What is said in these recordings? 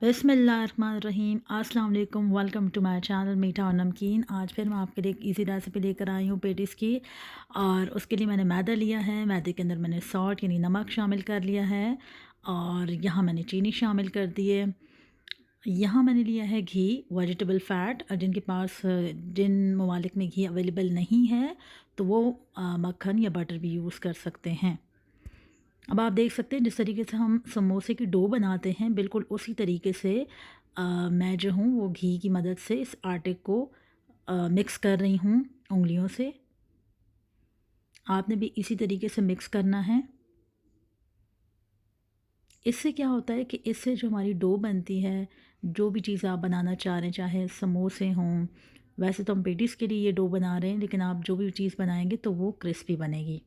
बिस्मिल्लाहिर्रहमानिर्रहीम। अस्सलाम वालेकुम। वेलकम टू माय चैनल मीठा और नमकीन। आज फिर मैं आपके लिए एक इजी रेसिपी लेकर आई हूँ पेटिस की। और उसके लिए मैंने मैदा लिया है। मैदे के अंदर मैंने सॉल्ट यानी नमक शामिल कर लिया है और यहाँ मैंने चीनी शामिल कर दी है। यहाँ मैंने लिया है घी, वेजिटेबल फ़ैट। और जिनके पास जिन ममालिक में घी अवेलेबल नहीं है तो वो मक्खन या बटर भी यूज़ कर सकते हैं। अब आप देख सकते हैं जिस तरीके से हम समोसे की डो बनाते हैं बिल्कुल उसी तरीके से मैं जो हूँ वो घी की मदद से इस आटे को मिक्स कर रही हूँ उंगलियों से। आपने भी इसी तरीके से मिक्स करना है। इससे क्या होता है कि इससे जो हमारी डो बनती है, जो भी चीज़ आप बनाना चाह रहे हैं, चाहे समोसे हों, वैसे तो हम पेटीज़ के लिए ये डो बना रहे हैं, लेकिन आप जो भी चीज़ बनाएंगे तो वो क्रिस्पी बनेगी।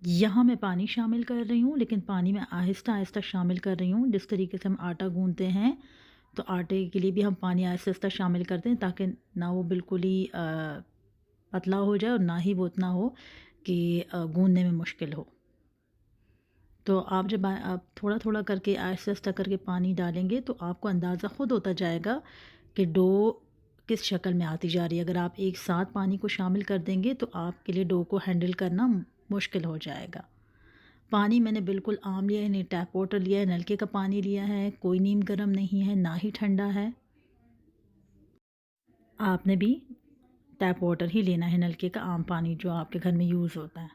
यहाँ मैं पानी शामिल कर रही हूँ, लेकिन पानी मैं आहिस्ता-आहिस्ता शामिल कर रही हूँ। जिस तरीके से हम आटा गूँथते हैं, तो आटे के लिए भी हम पानी आहिस्ता-आहिस्ता शामिल करते हैं ताकि ना वो बिल्कुल ही पतला हो जाए और ना ही वो इतना हो कि गूँथने में मुश्किल हो। तो आप जब आप थोड़ा-थोड़ा करके आहिस्ता-आहिस्ता करके पानी डालेंगे, तो आपको अंदाज़ा ख़ुद होता जाएगा कि डो किस शक्ल में आती जा रही है। अगर आप एक साथ पानी को शामिल कर देंगे, तो आपके लिए डो को हैंडल करना मुश्किल हो जाएगा। पानी मैंने बिल्कुल आम लिया है, नहीं टैप वाटर लिया है, नलके का पानी लिया है, कोई नीम गर्म नहीं है, ना ही ठंडा है। आपने भी टैप वाटर ही लेना है, नलके का आम पानी जो आपके घर में यूज़ होता है।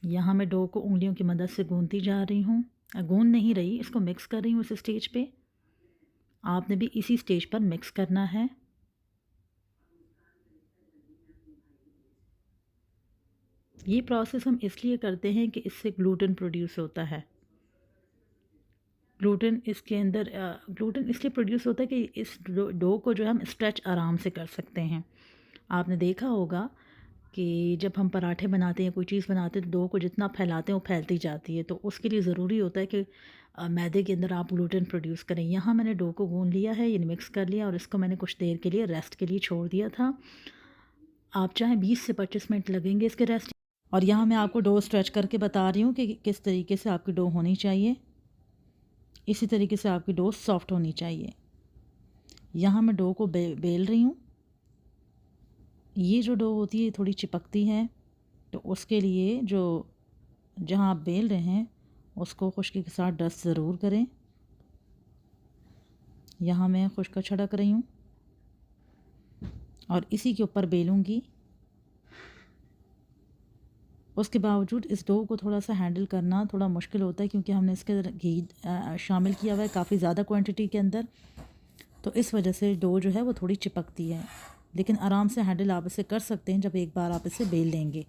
यहाँ मैं डो को उँगलियों की मदद से गूँथती जा रही हूँ। गूँथ नहीं रही, इसको मिक्स कर रही हूँ इस स्टेज पे। आपने भी इसी स्टेज पर मिक्स करना है। ये प्रोसेस हम इसलिए करते हैं कि इससे ग्लूटेन प्रोड्यूस होता है। ग्लूटेन इसके अंदर ग्लूटेन इसलिए प्रोड्यूस होता है कि इस डो को जो है हम स्ट्रेच आराम से कर सकते हैं। आपने देखा होगा कि जब हम पराठे बनाते हैं, कोई चीज़ बनाते हैं, तो डो को जितना फैलाते हैं वो फैलती जाती है। तो उसके लिए ज़रूरी होता है कि मैदे के अंदर आप ग्लूटेन प्रोड्यूस करें। यहाँ मैंने डो को गूँथ लिया है, यानी मिक्स कर लिया और इसको मैंने कुछ देर के लिए रेस्ट के लिए छोड़ दिया था। आप चाहें 20 से 25 मिनट लगेंगे इसके रेस्ट। और यहाँ मैं आपको डो स्ट्रेच करके बता रही हूँ कि किस तरीके से आपकी डो होनी चाहिए। इसी तरीके से आपकी डो सॉफ्ट होनी चाहिए। यहाँ मैं डो को बेल रही हूँ। ये जो डो होती है थोड़ी चिपकती है, तो उसके लिए जो जहाँ आप बेल रहे हैं उसको खुश्की के साथ डस्ट ज़रूर करें। यहाँ मैं खुश्का छिड़क रही हूँ और इसी के ऊपर बेलूँगी। उसके बावजूद इस डो को थोड़ा सा हैंडल करना थोड़ा मुश्किल होता है, क्योंकि हमने इसके अंदर घी शामिल किया हुआ है काफ़ी ज़्यादा क्वांटिटी के अंदर। तो इस वजह से डो जो है वो थोड़ी चिपकती है, लेकिन आराम से हैंडल आप इसे कर सकते हैं जब एक बार आप इसे बेल लेंगे।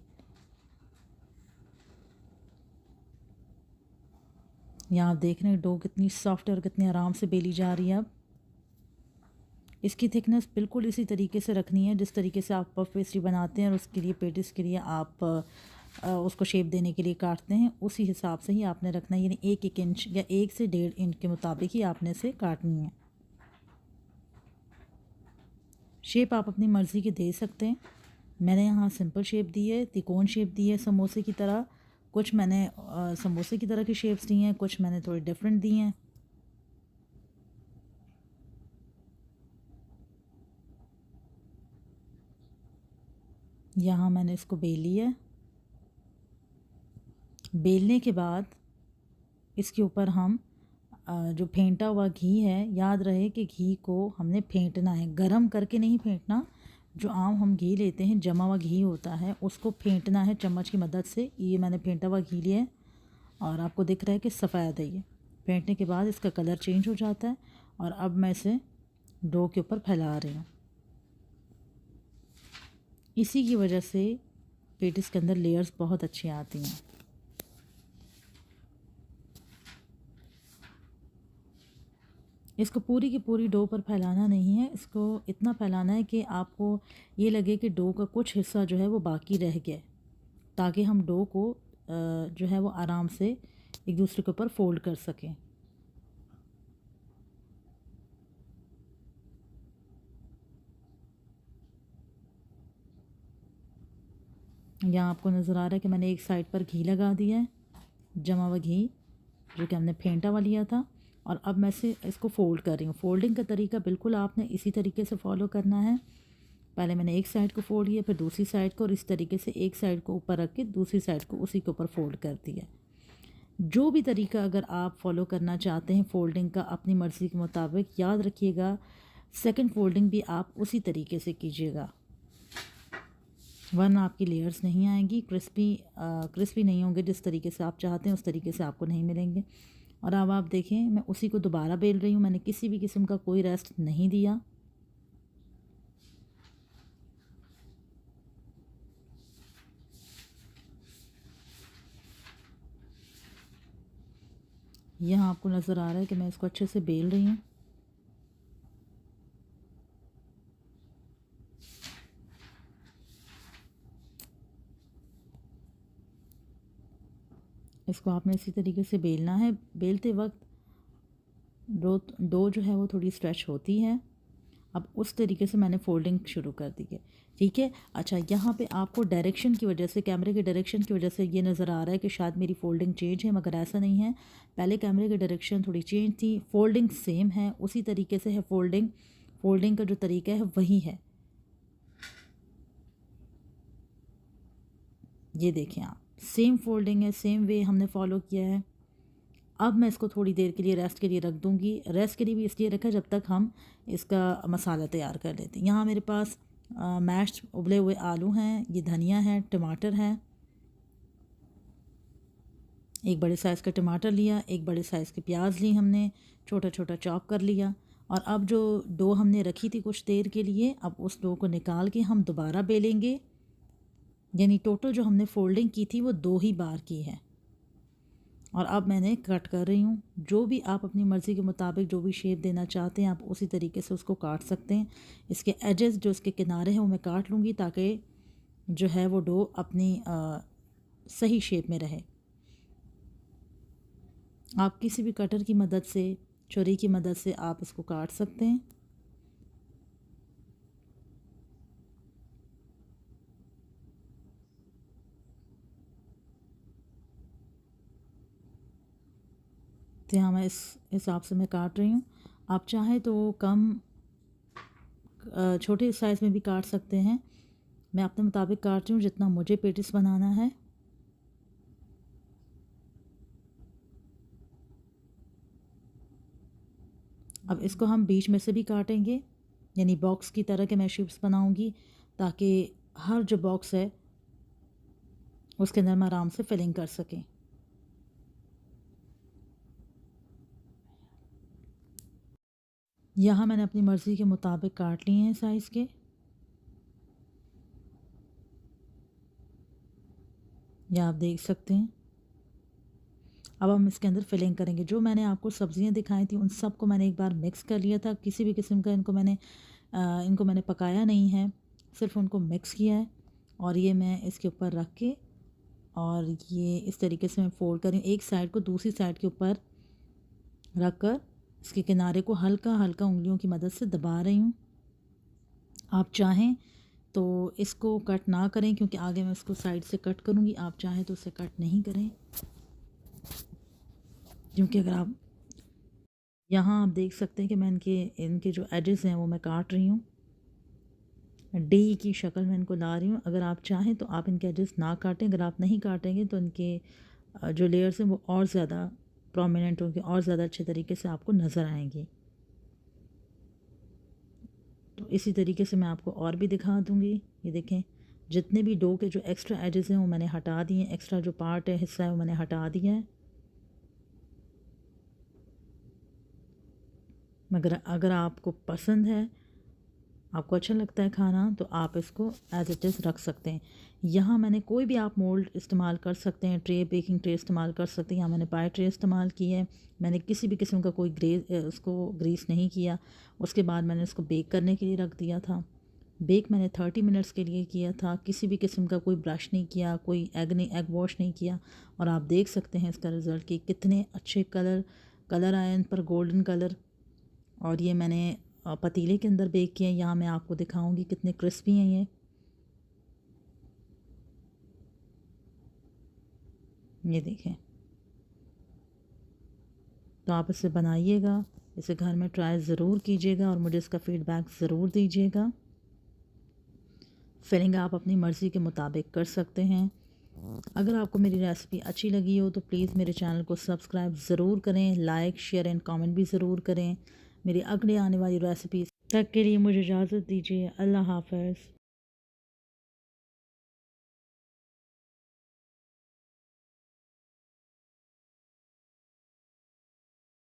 यहाँ आप देख रहे हैं डो कितनी सॉफ्ट है और कितनी आराम से बेली जा रही है। अब इसकी थिकनेस बिल्कुल इसी तरीके से रखनी है जिस तरीके से आप पफ पेस्ट्री बनाते हैं और उसके लिए पेटिस के लिए आप उसको शेप देने के लिए काटते हैं, उसी हिसाब से ही आपने रखना है। यानी 1-1 इंच या 1 से 1.5 इंच के मुताबिक ही आपने इसे काटनी है। शेप आप अपनी मर्ज़ी की दे सकते हैं। मैंने यहाँ सिंपल शेप दी है, त्रिकोण शेप दी है समोसे की तरह। कुछ मैंने समोसे की तरह की शेप्स दी हैं, कुछ मैंने थोड़ी डिफरेंट दी हैं। यहाँ मैंने इसको बेल लिया है। बेलने के बाद इसके ऊपर हम जो फेंटा हुआ घी है, याद रहे कि घी को हमने फेंटना है, गरम करके नहीं फेंटना। जो आम हम घी लेते हैं जमा हुआ घी होता है, उसको फेंटना है चम्मच की मदद से। ये मैंने फेंटा हुआ घी लिया है और आपको दिख रहा है कि सफ़ेद है। ये फेंटने के बाद इसका कलर चेंज हो जाता है और अब मैं इसे डो के ऊपर फैला रही हूँ। इसी की वजह से पेटिस के अंदर लेयर्स बहुत अच्छी आती हैं। इसको पूरी की पूरी डो पर फैलाना नहीं है, इसको इतना फैलाना है कि आपको ये लगे कि डो का कुछ हिस्सा जो है वो बाकी रह गया है, ताकि हम डो को जो है वो आराम से एक दूसरे के ऊपर फोल्ड कर सकें। यहाँ आपको नज़र आ रहा है कि मैंने एक साइड पर घी लगा दिया है, जमा हुआ घी जो कि हमने फेंटा हुआ लिया था। और अब मैं से इसको फ़ोल्ड कर रही हूँ। फ़ोल्डिंग का तरीका बिल्कुल आपने इसी तरीके से फ़ॉलो करना है। पहले मैंने एक साइड को फ़ोल्ड किया, फिर दूसरी साइड को, और इस तरीके से एक साइड को ऊपर रख के दूसरी साइड को उसी के ऊपर फ़ोल्ड कर दिया। जो भी तरीका अगर आप फ़ॉलो करना चाहते हैं फ़ोल्डिंग का अपनी मर्ज़ी के मुताबिक, याद रखिएगा सेकंड फ़ोल्डिंग भी आप उसी तरीके से कीजिएगा, वरना आपकी लेयर्स नहीं आएंगी, क्रिस्पी नहीं होंगे। जिस तरीके से आप चाहते हैं उस तरीके से आपको नहीं मिलेंगे। और अब आप देखें मैं उसी को दोबारा बेल रही हूँ, मैंने किसी भी किस्म का कोई रेस्ट नहीं दिया। यहाँ आपको नज़र आ रहा है कि मैं इसको अच्छे से बेल रही हूँ। इसको आपने इसी तरीके से बेलना है। बेलते वक्त डो जो है वो थोड़ी स्ट्रेच होती है। अब उस तरीके से मैंने फ़ोल्डिंग शुरू कर दी है, ठीक है। अच्छा, यहाँ पे आपको डायरेक्शन की वजह से, कैमरे के डायरेक्शन की वजह से ये नज़र आ रहा है कि शायद मेरी फ़ोल्डिंग चेंज है, मगर ऐसा नहीं है। पहले कैमरे की डायरेक्शन थोड़ी चेंज थी, फ़ोल्डिंग सेम है, उसी तरीके से है फ़ोल्डिंग। फ़ोल्डिंग का जो तरीका है वही है। ये देखें आप, सेम फ़ोल्डिंग है, सेम वे हमने फ़ॉलो किया है। अब मैं इसको थोड़ी देर के लिए रेस्ट के लिए रख दूँगी। रेस्ट के लिए भी इसलिए रखा जब तक हम इसका मसाला तैयार कर लेते हैं। यहाँ मेरे पास मैश्ड उबले हुए आलू हैं, ये धनिया है, टमाटर है। एक बड़े साइज़ का टमाटर लिया, एक बड़े साइज़ की प्याज ली हमने, छोटा छोटा चॉप कर लिया। और अब जो डो हमने रखी थी कुछ देर के लिए, अब उस डो को निकाल के हम दोबारा बेलेंगे। यानी टोटल जो हमने फ़ोल्डिंग की थी वो 2 ही बार की है। और अब मैंने कट कर रही हूँ। जो भी आप अपनी मर्ज़ी के मुताबिक जो भी शेप देना चाहते हैं आप उसी तरीके से उसको काट सकते हैं। इसके एजेस जो इसके किनारे हैं वो मैं काट लूँगी ताकि जो है वो डो अपनी सही शेप में रहे। आप किसी भी कटर की मदद से, छुरी की मदद से आप इसको काट सकते हैं। तो यहाँ मैं इस हिसाब से मैं काट रही हूँ। आप चाहें तो कम छोटे साइज़ में भी काट सकते हैं। मैं अपने मुताबिक काट रही हूँ जितना मुझे पेटिस बनाना है। अब इसको हम बीच में से भी काटेंगे, यानी बॉक्स की तरह के मैं शेप्स बनाऊंगी ताकि हर जो बॉक्स है उसके अंदर हम आराम से फिलिंग कर सकें। यहाँ मैंने अपनी मर्ज़ी के मुताबिक काट लिए हैं साइज़ के। यह आप देख सकते हैं। अब हम इसके अंदर फिलिंग करेंगे। जो मैंने आपको सब्ज़ियाँ दिखाई थी उन सब को मैंने एक बार मिक्स कर लिया था। किसी भी किस्म का इनको मैंने पकाया नहीं है, सिर्फ उनको मिक्स किया है। और ये मैं इसके ऊपर रख के और ये इस तरीके से मैं फ़ोल्ड कर रही हूँ। एक साइड को दूसरी साइड के ऊपर रख कर इसके किनारे को हल्का हल्का उंगलियों की मदद से दबा रही हूँ। आप चाहें तो इसको कट ना करें क्योंकि आगे मैं इसको साइड से कट करूँगी। आप चाहें तो इसे कट नहीं करें, क्योंकि अगर आप यहाँ आप देख सकते हैं कि मैं इनके जो एजेस हैं वो मैं काट रही हूँ। डी की शक्ल में इनको ला रही हूँ। अगर आप चाहें तो आप इनके एजेस ना काटें। अगर आप नहीं काटेंगे तो इनके जो लेयर्स हैं वो और ज़्यादा प्रोमिनेंट होंगे, और ज़्यादा अच्छे तरीके से आपको नज़र आएंगी। तो इसी तरीके से मैं आपको और भी दिखा दूँगी। ये देखें, जितने भी डो के जो एक्स्ट्रा एजेस हैं वो मैंने हटा दिए हैं। एक्स्ट्रा जो पार्ट है, हिस्सा है, वो मैंने हटा दिया है। मगर अगर आपको पसंद है, आपको अच्छा लगता है खाना, तो आप इसको एज़ इट इज़ रख सकते हैं। यहाँ मैंने कोई भी आप मोल्ड इस्तेमाल कर सकते हैं, ट्रे, बेकिंग ट्रे इस्तेमाल कर सकते हैं। यहाँ मैंने पाई ट्रे इस्तेमाल की है। मैंने किसी भी किस्म का कोई उसको ग्रीस नहीं किया। उसके बाद मैंने इसको बेक करने के लिए रख दिया था। बेक मैंने 30 मिनट्स के लिए किया था। किसी भी किस्म का कोई ब्रश नहीं किया, कोई एग वॉश नहीं किया। और आप देख सकते हैं इसका रिज़ल्ट कि कितने अच्छे कलर आए इन पर, गोल्डन कलर। और ये मैंने पतीले के अंदर बेक किए हैं। यहाँ मैं आपको दिखाऊंगी कितने क्रिस्पी हैं ये देखें। तो आप इसे बनाइएगा, इसे घर में ट्राई ज़रूर कीजिएगा और मुझे इसका फ़ीडबैक ज़रूर दीजिएगा। फिलिंग आप अपनी मर्ज़ी के मुताबिक कर सकते हैं। अगर आपको मेरी रेसिपी अच्छी लगी हो तो प्लीज़ मेरे चैनल को सब्सक्राइब ज़रूर करें, लाइक शेयर एंड कमेंट भी ज़रूर करें। मेरी अगली आने वाली रेसिपी तक के लिए मुझे इजाज़त दीजिए। अल्लाह हाफ़िज़।